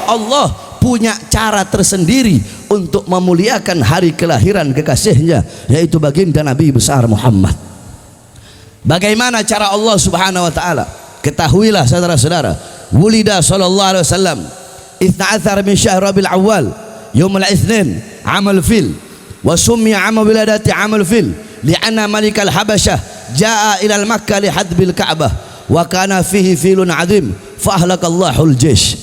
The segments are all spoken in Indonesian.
Allah punya cara tersendiri untuk memuliakan hari kelahiran kekasihnya, yaitu baginda Nabi besar Muhammad. Bagaimana cara Allah subhanahu wa ta'ala? Ketahuilah saudara-saudara, wulida sallallahu alaihi wasallam 12 min syahr Rabiul Awwal yaumul Itsnin amal fil, wa summiya amal wiladati amal fil li'anna malikal habasyah jaa ila Makkah li hadbil Ka'bah wa kana fihi filun azim fa ahlakallahul jaysh.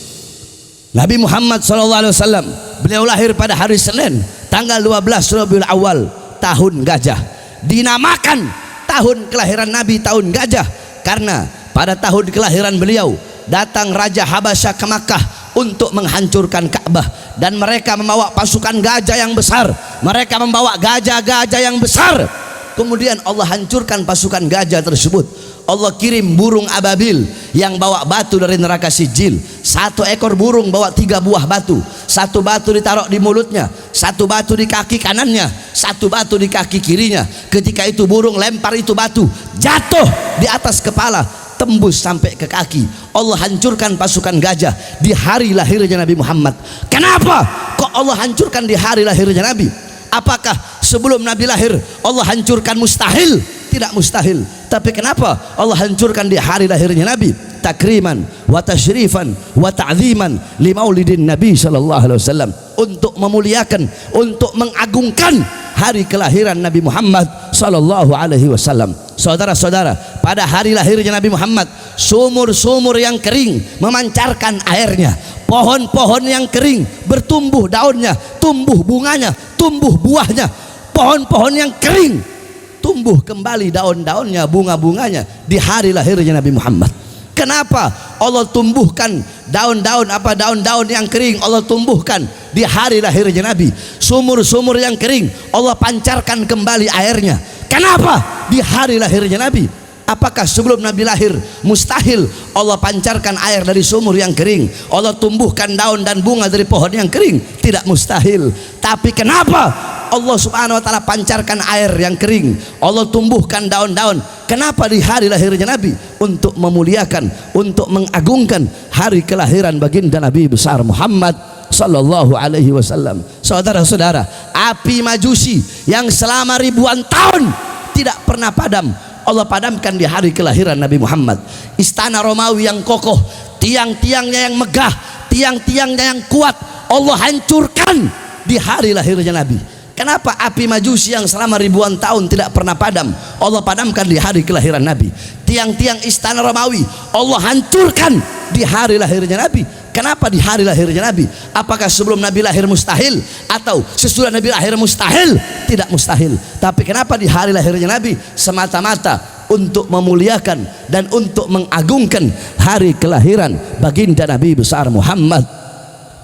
Nabi Muhammad sallallahu alaihi wasallam beliau lahir pada hari Senin tanggal 12 Rabiul Awal tahun gajah. Dinamakan tahun kelahiran Nabi tahun gajah karena pada tahun kelahiran beliau datang Raja Habasyah ke Makkah untuk menghancurkan Ka'bah, dan mereka membawa pasukan gajah yang besar. Mereka membawa gajah-gajah yang besar. Kemudian Allah hancurkan pasukan gajah tersebut. Allah kirim burung ababil yang bawa batu dari neraka Sijil. Satu ekor burung bawa 3 buah batu. Satu batu ditaruh di mulutnya, satu batu di kaki kanannya, satu batu di kaki kirinya. Ketika itu burung lempar itu batu, jatuh di atas kepala, tembus sampai ke kaki. Allah hancurkan pasukan gajah di hari lahirnya Nabi Muhammad. Kenapa kok Allah hancurkan di hari lahirnya Nabi? Apakah sebelum Nabi lahir Allah hancurkan? Mustahil. Tidak mustahil. Tapi kenapa Allah hancurkan di hari lahirnya Nabi? Takriman wa tasyrifan wa ta'ziman li maulidin Nabi sallallahu alaihi wasallam, untuk memuliakan, untuk mengagungkan hari kelahiran Nabi Muhammad sallallahu alaihi wasallam. Saudara-saudara, pada hari lahirnya Nabi Muhammad, sumur-sumur yang kering memancarkan airnya, pohon-pohon yang kering bertumbuh daunnya, tumbuh bunganya, tumbuh buahnya. Pohon-pohon yang kering tumbuh kembali daun-daunnya, bunga-bunganya di hari lahirnya Nabi Muhammad. Kenapa Allah tumbuhkan daun-daun daun-daun yang kering Allah tumbuhkan di hari lahirnya Nabi? Sumur-sumur yang kering Allah pancarkan kembali airnya. Kenapa di hari lahirnya Nabi? Apakah sebelum Nabi lahir mustahil Allah pancarkan air dari sumur yang kering, Allah tumbuhkan daun dan bunga dari pohon yang kering? Tidak mustahil. Tapi kenapa Allah subhanahu wa ta'ala pancarkan air yang kering, Allah tumbuhkan daun-daun? Kenapa di hari lahirnya Nabi? Untuk memuliakan, untuk mengagungkan hari kelahiran baginda Nabi besar Muhammad sallallahu alaihi wasallam. Saudara-saudara, api majusi yang selama ribuan tahun tidak pernah padam, Allah padamkan di hari kelahiran Nabi Muhammad. Istana Romawi yang kokoh, tiang-tiangnya yang megah, tiang-tiangnya yang kuat, Allah hancurkan di hari lahirnya Nabi. Kenapa api majusi yang selama ribuan tahun tidak pernah padam, Allah padamkan di hari kelahiran Nabi? Tiang-tiang istana Romawi Allah hancurkan di hari lahirnya Nabi. Kenapa di hari lahirnya Nabi? Apakah sebelum Nabi lahir mustahil? Atau sesudah Nabi lahir mustahil? Tidak mustahil. Tapi kenapa di hari lahirnya Nabi? Semata-mata untuk memuliakan dan untuk mengagungkan hari kelahiran baginda Nabi besar Muhammad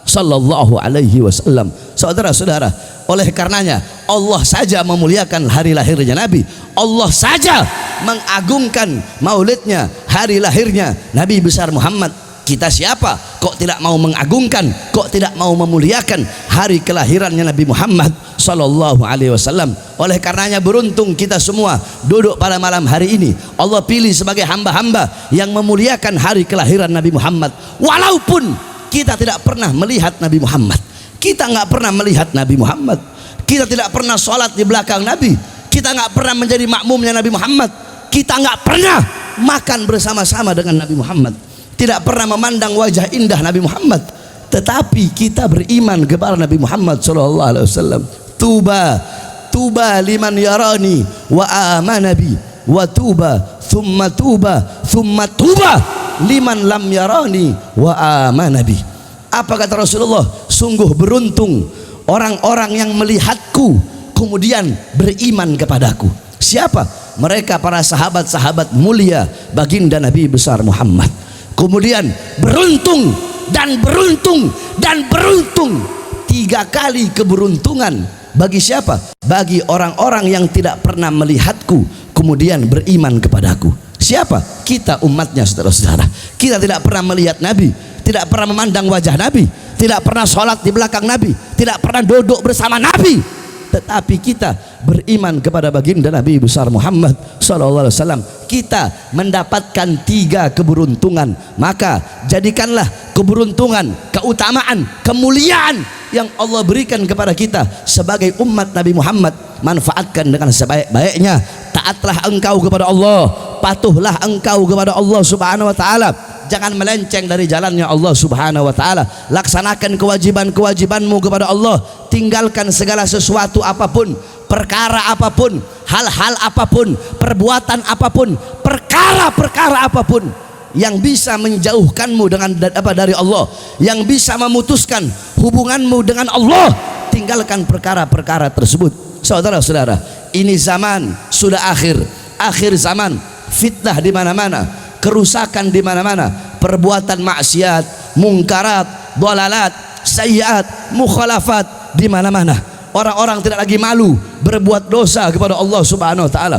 sallallahu alaihi wasallam. Saudara-saudara, oleh karenanya Allah saja memuliakan hari lahirnya Nabi, Allah saja mengagungkan maulidnya, hari lahirnya Nabi besar Muhammad. Kita siapa kok tidak mau mengagungkan, kok tidak mau memuliakan hari kelahirannya Nabi Muhammad sallallahu alaihi wasallam? Oleh karenanya beruntung kita semua duduk pada malam hari ini. Allah pilih sebagai hamba-hamba yang memuliakan hari kelahiran Nabi Muhammad. Walaupun kita tidak pernah melihat Nabi Muhammad, kita nggak pernah melihat Nabi Muhammad, kita tidak pernah sholat di belakang Nabi, kita nggak pernah menjadi makmumnya Nabi Muhammad, kita nggak pernah makan bersama-sama dengan Nabi Muhammad, tidak pernah memandang wajah indah Nabi Muhammad, tetapi kita beriman kepada Nabi Muhammad sallallahu alaihi wasallam. Tuba liman yarani wa amana bi, wa tuba thumma tuba liman lam yarani wa amana bi. Apa kata Rasulullah? Sungguh beruntung orang-orang yang melihatku kemudian beriman kepadaku. Siapa? Mereka para sahabat-sahabat mulia baginda Nabi besar Muhammad. Kemudian beruntung dan beruntung dan beruntung, 3 kali keberuntungan bagi siapa? Bagi orang-orang yang tidak pernah melihatku kemudian beriman kepadaku. Siapa? Kita umatnya, saudara-saudara. Kita tidak pernah melihat Nabi, tidak pernah memandang wajah Nabi, tidak pernah sholat di belakang Nabi, tidak pernah duduk bersama Nabi, tetapi kita beriman kepada baginda Nabi besar Muhammad sallallahu alaihi wasallam, kita mendapatkan 3 keberuntungan. Maka jadikanlah keberuntungan, keutamaan, kemuliaan yang Allah berikan kepada kita sebagai umat Nabi Muhammad, manfaatkan dengan sebaik-baiknya. Taatlah engkau kepada Allah, patuhlah engkau kepada Allah subhanahu wa ta'ala, jangan melenceng dari jalannya Allah subhanahu wa ta'ala. Laksanakan kewajiban-kewajibanmu kepada Allah, tinggalkan segala sesuatu apapun, perkara apapun, hal-hal apapun, perbuatan apapun, perkara-perkara apapun yang bisa menjauhkanmu dengan dari Allah, yang bisa memutuskan hubunganmu dengan Allah, tinggalkan perkara-perkara tersebut. Saudara-saudara, ini zaman sudah akhir zaman, fitnah di mana-mana, kerusakan di mana-mana, perbuatan maksiat, mungkarat, dhalalat, sayyiat, mukhalafat di mana-mana. Orang-orang tidak lagi malu berbuat dosa kepada Allah Subhanahu wa taala.